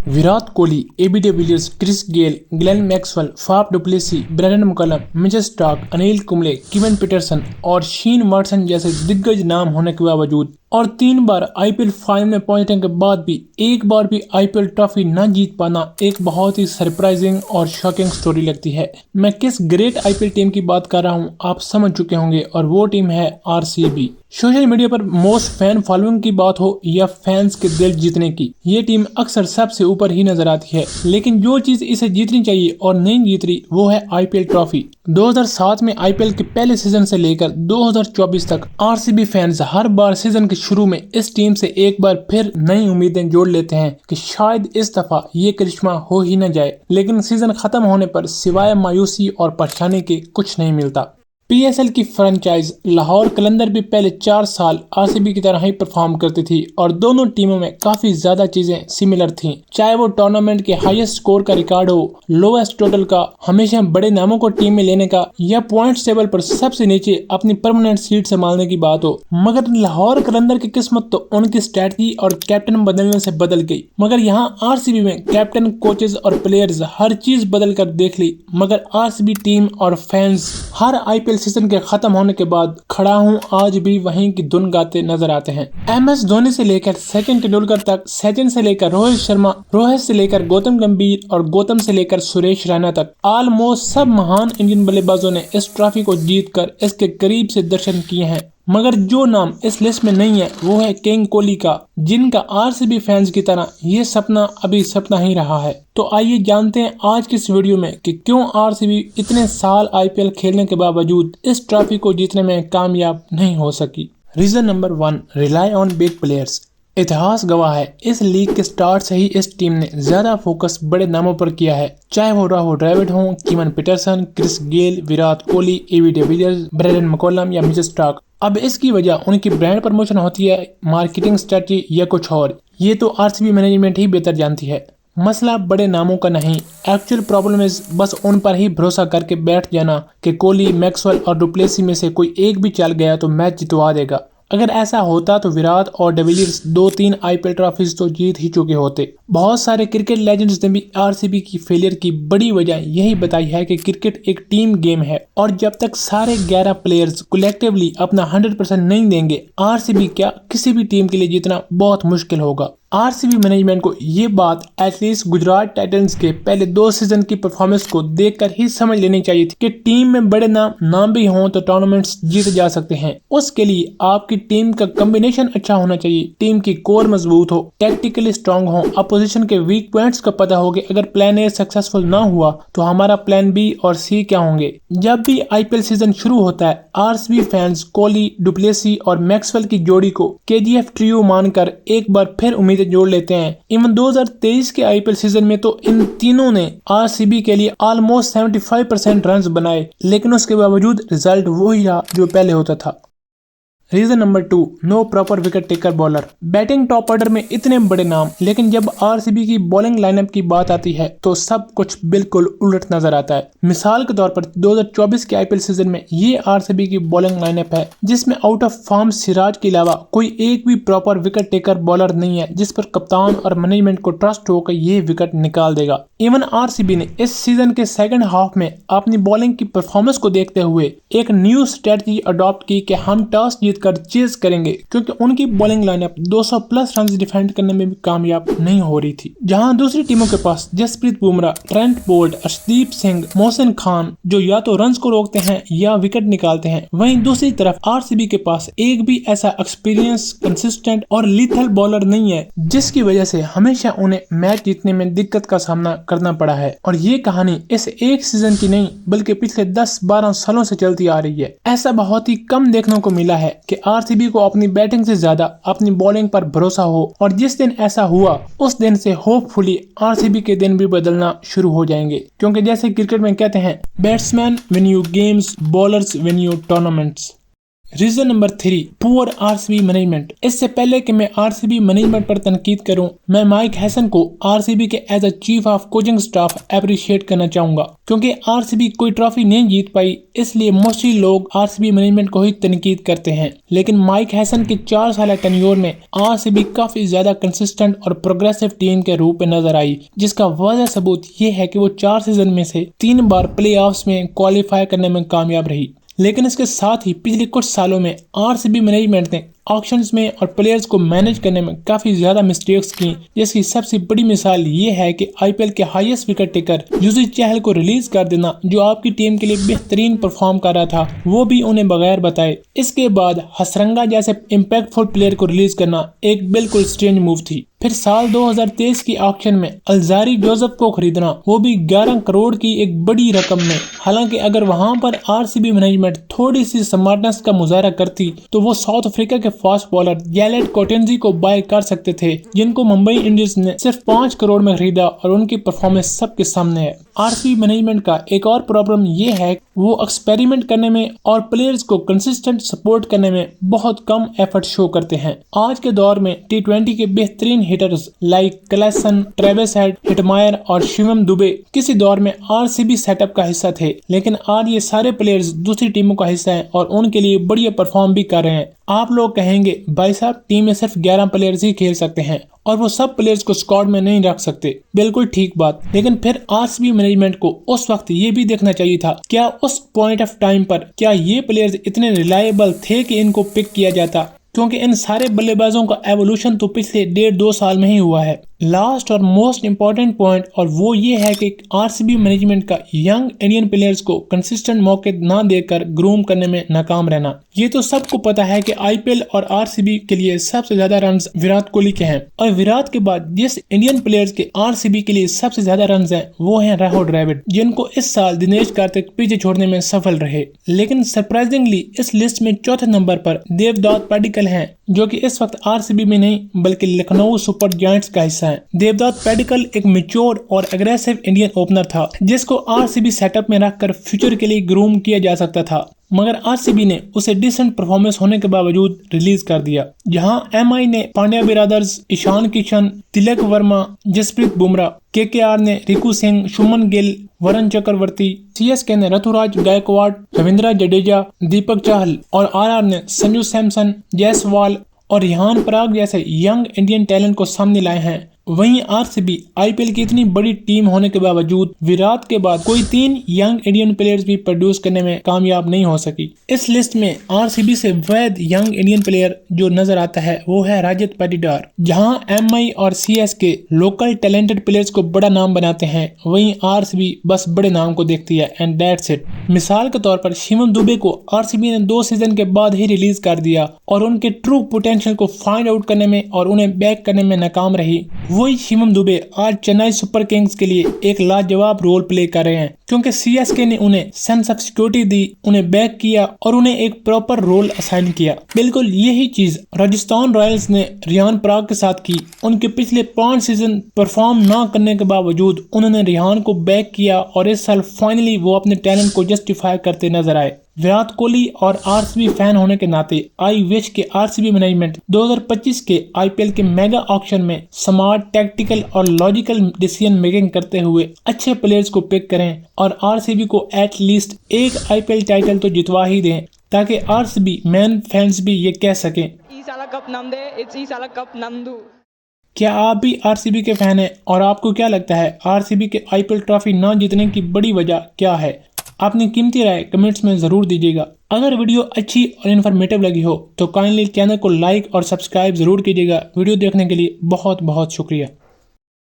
Virat Kohli, AB de Villiers, Chris Gayle, Glenn Maxwell, Faf du Plessis, Brendon McCullum, Mitchell Starc, Anil Kumble, Kevin Pietersen और Shane Watson जैसे दिग्गज नाम होने के बावजूद और 3 बार आईपीएल फाइनल में पहुंचने के बाद भी एक बार भी आईपीएल ट्रॉफी न जीत पाना एक बहुत ही सरप्राइजिंग और शॉकिंग स्टोरी लगती है। मैं किस ग्रेट आईपीएल टीम की बात कर रहा हूं आप समझ चुके होंगे और वो टीम है आरसीबी। सोशल मीडिया पर मोस्ट फैन फॉलोइंग की बात हो या फैंस के दिल जीतने की, ये टीम अक्सर सबसे ऊपर ही नजर आती है, लेकिन जो चीज इसे जीतनी चाहिए और नहीं जीत रही वो है आईपीएल ट्रॉफी। 2007 में आईपीएल के पहले सीजन से लेकर 2024 तक आरसीबी फैंस हर बार सीजन के शुरू में इस टीम से एक बार फिर नई उम्मीदें जोड़ लेते हैं कि शायद इस दफा ये करिश्मा हो ही न जाए, लेकिन सीजन खत्म होने पर सिवाय मायूसी और परेशानी के कुछ नहीं मिलता। पीएसएल की फ्रेंचाइज लाहौर कलंदर भी पहले 4 साल आरसीबी की तरह ही परफॉर्म करती थी और दोनों टीमों में काफी ज्यादा चीजें सिमिलर थीं, चाहे वो टूर्नामेंट के हाईएस्ट स्कोर का रिकॉर्ड हो, लोएस्ट टोटल का, हमेशा बड़े नामों को टीम में लेने का या पॉइंट्स टेबल पर सबसे नीचे अपनी परमानेंट सीट संभालने की बात हो। मगर लाहौर कलंदर की किस्मत तो उनकी स्ट्रैटेजी और कैप्टन बदलने से बदल गई। मगर यहाँ आरसीबी में कैप्टन, कोचेज और प्लेयर्स हर चीज बदल कर देख ली, मगर आरसीबी टीम और फैंस हर आईपीएल सीजन के खत्म होने के बाद खड़ा हूं आज भी वहीं की धुन गाते नजर आते हैं। एमएस धोनी से लेकर सचिन तेंदुलकर तक, सचिन से लेकर रोहित शर्मा, रोहित से लेकर गौतम गंभीर और गौतम से लेकर सुरेश रैना तक ऑलमोस्ट सब महान इंडियन बल्लेबाजों ने इस ट्रॉफी को जीतकर इसके करीब से दर्शन किए हैं। मगर जो नाम इस लिस्ट में नहीं है वो है किंग कोहली का, जिनका आरसीबी फैंस की तरह ये सपना अभी सपना ही रहा है। तो आइए जानते हैं आज की इस वीडियो में कि क्यों आरसीबी इतने साल आईपीएल खेलने के बावजूद इस ट्रॉफी को जीतने में कामयाब नहीं हो सकी। Reason number 1, rely on big players. इतिहास गवाह है, इस लीग के स्टार्ट से ही इस टीम ने ज्यादा फोकस बड़े नामों पर किया है, चाहे वो राहुल द्रविड़ हो, Kevin Pietersen, Chris Gayle, Virat Kohli, AB de Villiers, Brendon McCullum या मिचेल स्टार्क। अब इसकी वजह उनकी ब्रांड प्रमोशन होती है, मार्केटिंग स्ट्रेटजी या कुछ और, ये तो आरसीबी मैनेजमेंट ही बेहतर जानती है। मसला बड़े नामों का नहीं, एक्चुअल प्रॉब्लम इज बस उन पर ही भरोसा करके बैठ जाना कि कोहली, मैक्सवेल और डुप्लेसी में से कोई एक भी चल गया तो मैच जितवा देगा। अगर ऐसा होता तो विराट और डिविलियर्स 2-3 आईपीएल ट्रॉफीज तो जीत ही चुके होते। बहुत सारे क्रिकेट लेजेंड्स ने भी आरसीबी की फेलियर की बड़ी वजह यही बताई है कि क्रिकेट एक टीम गेम है और जब तक सारे 11 प्लेयर्स कलेक्टिवली अपना 100% नहीं देंगे, आरसीबी क्या किसी भी टीम के लिए जीतना बहुत मुश्किल होगा। आरसीबी मैनेजमेंट को ये बात एटलीस्ट गुजरात टाइटंस के पहले 2 सीजन की परफॉर्मेंस को देखकर ही समझ लेनी चाहिए थी कि टीम में बड़े नाम भी हों तो टूर्नामेंट्स जीते जा सकते हैं। उसके लिए आपकी टीम का कॉम्बिनेशन अच्छा होना चाहिए, टीम की कोर मजबूत हो, टैक्टिकली स्ट्रांग हो, अपोजिशन के वीक पॉइंट्स का पता हो कि अगर प्लान ए सक्सेसफुल ना हुआ तो हमारा प्लान बी और सी क्या होंगे। जब भी आईपीएल सीजन शुरू होता है आरसीबी फैंस कोहली, डुप्लेसी और मैक्सवेल की जोड़ी को केजीएफ ट्रियो मानकर एक बार फिर उम्मीद जोड़ लेते हैं। इवन 2023 के आईपीएल सीजन में तो इन तीनों ने आरसीबी के लिए ऑलमोस्ट 75% रन्स बनाए, लेकिन उसके बावजूद रिजल्ट वही रहा जो पहले होता था। Reason number 2, no proper wicket taker bowler. Batting top order में इतने बड़े नाम, लेकिन जब आरसीबी की बॉलिंग लाइनअप की बात आती है तो सब कुछ बिल्कुल उलट नजर आता है। मिसाल के तौर पर 2024 के आईपीएल सीजन में ये आरसीबी की बॉलिंग लाइनअप है जिसमें आउट ऑफ फॉर्म सिराज के अलावा कोई एक भी प्रॉपर विकेट टेकर बॉलर नहीं है जिस पर कप्तान और मैनेजमेंट को ट्रस्ट होकर ये विकेट निकाल देगा। इवन आरसीबी ने इस सीजन के सेकंड हाफ में अपनी बॉलिंग की परफॉर्मेंस को देखते हुए एक न्यू स्ट्रेटजी अडॉप्ट की कि हम टॉस जीतकर चेज करेंगे, क्योंकि उनकी bowling lineup 200 plus run defend करने में भी कामयाब नहीं हो रही थी। जहां दूसरी टीमों के पास जसप्रीत बुमराह, ट्रेंट बोल्ट, अर्शदीप सिंह, मोहसिन खान जो या तो रन को रोकते हैं या विकेट निकालते हैं, वहीं दूसरी तरफ आरसीबी के पास एक भी ऐसा एक्सपीरियंस, कंसिस्टेंट और लीथल बॉलर नहीं है, जिसकी वजह से हमेशा उन्हें मैच जीतने में दिक्कत का सामना करना पड़ा है। और ये कहानी इस एक सीजन की नहीं बल्कि पिछले 10-12 सालों से चलती आ रही है। ऐसा बहुत ही कम देखने को मिला है कि आरसीबी को अपनी बैटिंग से ज्यादा अपनी बॉलिंग पर भरोसा हो, और जिस दिन ऐसा हुआ उस दिन से होपफुली आरसीबी के दिन भी बदलना शुरू हो जाएंगे, क्योंकि जैसे क्रिकेट में कहते हैं, batsman win you games, bowlers win you tournaments. Reason number 3, poor RCB management. इससे पहले कि मैं आरसीबी मैनेजमेंट पर तनकीद करूं, मैं माइक हैसन को आरसीबी के as a chief of coaching staff appreciate करना चाहूंगा, क्योंकि आरसीबी कोई ट्रॉफी नहीं जीत पाई, इसलिए मोस्टली लोग आरसीबी मैनेजमेंट को ही तनकीद करते हैं। लेकिन माइक हैसन के 4 साल टेन्योर में आरसीबी काफी ज्यादा कंसिस्टेंट और प्रोग्रेसिव टीम के रूप में नजर आई, जिसका वाज़ेह सबूत ये है कि वो 4 सीजन में से 3 बार प्लेऑफ्स में क्वालिफाई करने में कामयाब रही। लेकिन इसके साथ ही पिछले कुछ सालों में आरसीबी मैनेजमेंट ने ऑक्शंस में और प्लेयर्स को मैनेज करने में काफी ज्यादा मिस्टेक्स की, जिसकी सबसे बड़ी मिसाल ये है कि आईपीएल के highest wicket taker Yuzvendra Chahal को रिलीज कर देना, जो आपकी टीम के लिए बेहतरीन परफॉर्म कर रहा था, वो भी उन्हें बगैर बताए। इसके बाद हसरंगा जैसे इम्पैक्टफुल प्लेयर को रिलीज करना एक बिल्कुल स्ट्रेंज मूव थी। फिर साल 2023 की ऑक्शन में अल्जारी जोसेफ को खरीदना, वो भी 11 करोड़ की एक बड़ी रकम में। हालांकि अगर वहां पर आरसीबी मैनेजमेंट थोड़ी सी स्मार्टनेस का मुजाहरा करती तो वो साउथ अफ्रीका के फास्ट बॉलर गैलेट कोटेंजी को बाय कर सकते थे, जिनको मुंबई इंडियंस ने सिर्फ 5 करोड़ में खरीदा और उनकी परफॉर्मेंस सबके सामने है। आरसीबी मैनेजमेंट का एक और प्रॉब्लम ये है वो एक्सपेरिमेंट करने में और प्लेयर्स को कंसिस्टेंट सपोर्ट करने में बहुत कम एफर्ट शो करते हैं। आज के दौर में टी20 के बेहतरीन hitters like Klaassen, Travis head, Hetmyer और शिवम दुबे किसी दौर में आरसीबी सेटअप का हिस्सा थे, लेकिन आज ये सारे प्लेयर्स दूसरी टीमों का हिस्सा हैं और उनके लिए बढ़िया परफॉर्म भी कर रहे हैं। आप लोग कहेंगे भाई साहब टीम में सिर्फ 11 प्लेयर्स ही खेल सकते हैं और वो सब प्लेयर्स को स्क्वाड में नहीं रख सकते। बिल्कुल ठीक बात, लेकिन फिर आरसीबी मैनेजमेंट को उस वक्त ये भी देखना चाहिए था क्या उस पॉइंट ऑफ टाइम पर क्या ये प्लेयर्स इतने रिलायबल थे कि इनको पिक किया जाता, क्योंकि इन सारे बल्लेबाजों का एवोल्यूशन तो पिछले 1.5-2 साल में ही हुआ है। लास्ट और मोस्ट इम्पोर्टेंट पॉइंट और वो ये है कि आरसीबी मैनेजमेंट का यंग इंडियन प्लेयर्स को कंसिस्टेंट मौके ना देकर ग्रूम करने में नाकाम रहना। ये तो सबको पता है कि आईपीएल और आरसीबी के लिए सबसे ज्यादा रन्स विराट कोहली के हैं, और विराट के बाद जिस इंडियन प्लेयर्स के आरसीबी के लिए सबसे ज्यादा रन्स हैं वो हैं राहुल द्रविड़, जिनको इस साल दिनेश कार्तिक पीछे छोड़ने में सफल रहे। लेकिन सरप्राइजिंगली इस लिस्ट में चौथे नंबर पर देवदत्त पडिक्कल हैं, जो कि इस वक्त आरसीबी में नहीं बल्कि लखनऊ सुपर जायंट्स का हिस्सा है। देवदत्त पडिक्कल एक मैच्योर और एग्रेसिव इंडियन ओपनर था, जिसको आरसीबी सेटअप में रखकर फ्यूचर के लिए ग्रूम किया जा सकता था, मगर आरसीबी ने उसे डिसेंट परफॉर्मेंस होने के बावजूद रिलीज कर दिया। जहां एमआई ने पांड्या ब्रदर्स, ईशान किशन, तिलक वर्मा, जसप्रीत बुमराह, केकेआर ने रिकू सिंह, शुभमन गिल, वरुण चक्रवर्ती, सीएसके ने ऋतुराज गायकवाड़, रविंद्र जडेजा, दीपक चाहल और आरआर ने संजू सैमसन, जायसवाल और रिहान पराग जैसे यंग इंडियन टैलेंट को सामने लाए हैं। वहीं आरसीबी आईपीएल की इतनी बड़ी टीम होने के बावजूद विराट के बाद कोई 3 यंग इंडियन प्लेयर्स भी प्रोड्यूस करने में कामयाब नहीं हो सकी। इस लिस्ट में आरसीबी से वैध यंग इंडियन प्लेयर जो नजर आता है वो है रजत पाटीदार। जहां एमआई और सीएसके लोकल टैलेंटेड प्लेयर्स को बड़ा नाम बनाते हैं, वहीं आरसीबी बस बड़े नाम को देखती है एंड दैट्स इट। मिसाल के तौर पर शिवम दुबे को आरसीबी ने 2 सीजन के बाद ही रिलीज कर दिया और उनके ट्रू पोटेंशियल को फाइंड आउट करने में और उन्हें बैक करने में नाकाम रही। वही शिवम दुबे आज चेन्नई सुपर किंग्स के लिए एक लाजवाब रोल प्ले कर रहे हैं, क्योंकि सीएसके ने उन्हें सेंस ऑफ सिक्योरिटी दी, उन्हें बैक किया और उन्हें एक प्रॉपर रोल असाइन किया। बिल्कुल यही चीज राजस्थान रॉयल्स ने रिहान पराग के साथ की। उनके पिछले 5 सीजन परफॉर्म ना करने के बावजूद उन्होंने रिहान को बैक किया और इस साल फाइनली वो अपने टैलेंट को जस्टिफाई करते नजर आए। विराट कोहली और आरसीबी फैन होने के नाते आई विश के आरसीबी मैनेजमेंट 2025 के आईपीएल के मेगा ऑक्शन में स्मार्ट, टैक्टिकल और लॉजिकल डिसीजन मेकिंग करते हुए अच्छे प्लेयर्स को पिक करें और आरसीबी को एटलीस्ट एक आईपीएल टाइटल तो जितवा ही दें, ताकि आरसीबी मैन फैंस भी ये कह सकें क्या आप भी आरसीबी के फैन हैं और आपको क्या लगता है आरसीबी के आईपीएल ट्रॉफी ना जीतने की बड़ी वजह क्या है? अपनी कीमती राय कमेंट्स में जरूर दीजिएगा। अगर वीडियो अच्छी और इन्फॉर्मेटिव लगी हो तो काइंडली चैनल को लाइक और सब्सक्राइब जरूर कीजिएगा। वीडियो देखने के लिए बहुत बहुत शुक्रिया।